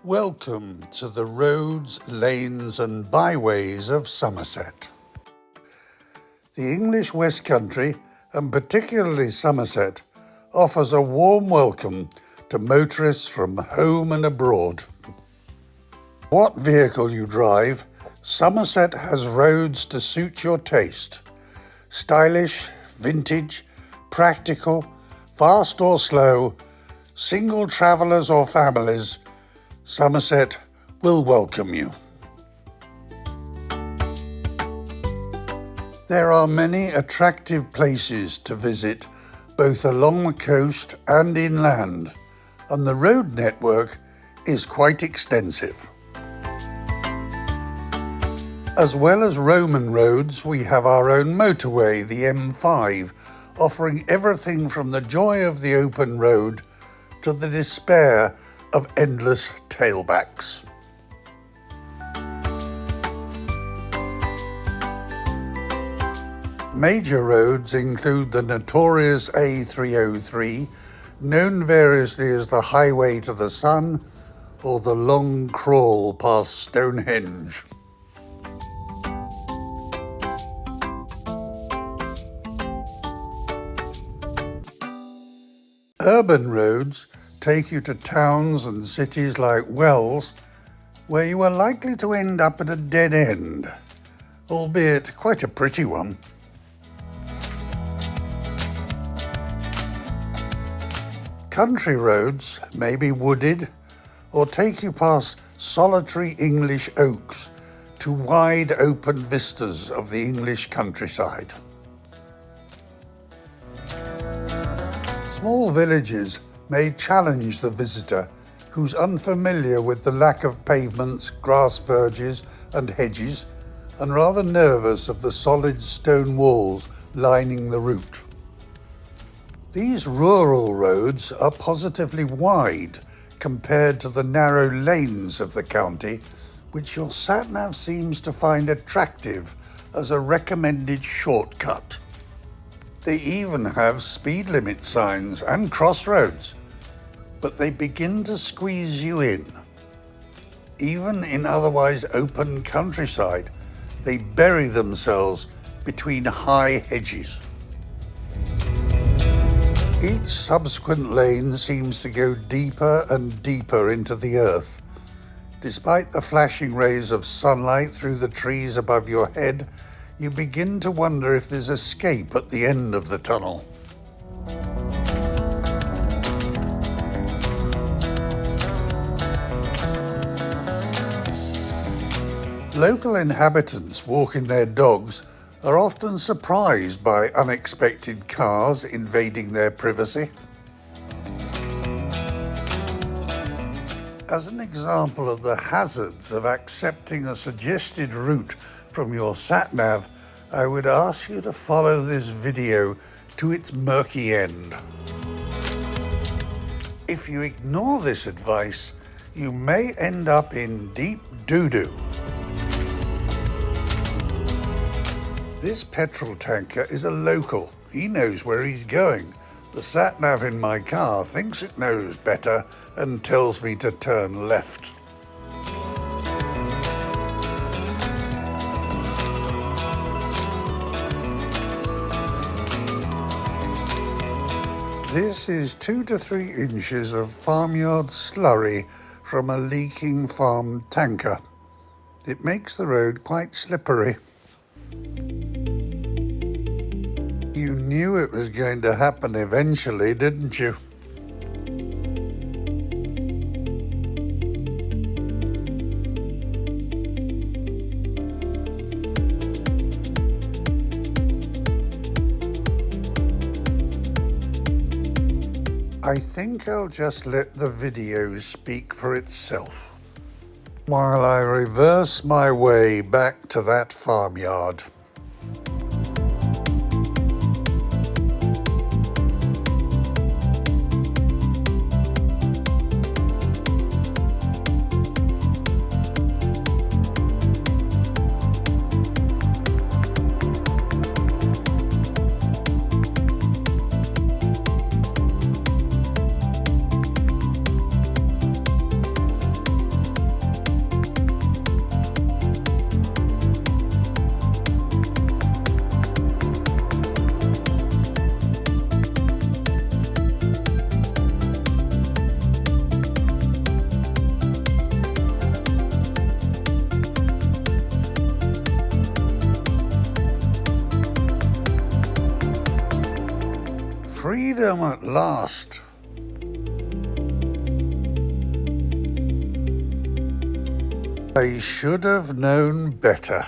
Welcome to the roads, lanes and byways of Somerset. The English West Country, and particularly Somerset, offers a warm welcome to motorists from home and abroad. What vehicle you drive, Somerset has roads to suit your taste. Stylish, vintage, practical, fast or slow, single travellers or families, Somerset will welcome you. There are many attractive places to visit, both along the coast and inland, and the road network is quite extensive. As well as Roman roads, we have our own motorway, the M5, offering everything from the joy of the open road to the despair of endless tailbacks. Major roads include the notorious A303, known variously as the Highway to the Sun or the long crawl past Stonehenge. Urban roads take you to towns and cities like Wells, where you are likely to end up at a dead end, albeit quite a pretty one. Country roads may be wooded or take you past solitary English oaks to wide open vistas of the English countryside. Small villages may challenge the visitor who's unfamiliar with the lack of pavements, grass verges and hedges, and rather nervous of the solid stone walls lining the route. These rural roads are positively wide compared to the narrow lanes of the county, which your SatNav seems to find attractive as a recommended shortcut. They even have speed limit signs and crossroads, but they begin to squeeze you in. Even in otherwise open countryside, they bury themselves between high hedges. Each subsequent lane seems to go deeper and deeper into the earth. Despite the flashing rays of sunlight through the trees above your head, you begin to wonder if there's escape at the end of the tunnel. Local inhabitants walking their dogs are often surprised by unexpected cars invading their privacy. As an example of the hazards of accepting a suggested route from your SatNav, I would ask you to follow this video to its murky end. If you ignore this advice, you may end up in deep doo-doo. This petrol tanker is a local. He knows where he's going. The SatNav in my car thinks it knows better and tells me to turn left. This is 2 to 3 inches of farmyard slurry from a leaking farm tanker. It makes the road quite slippery. You knew it was going to happen eventually, didn't you? I think I'll just let the video speak for itself while I reverse my way back to that farmyard. freedom at last. They should have known better.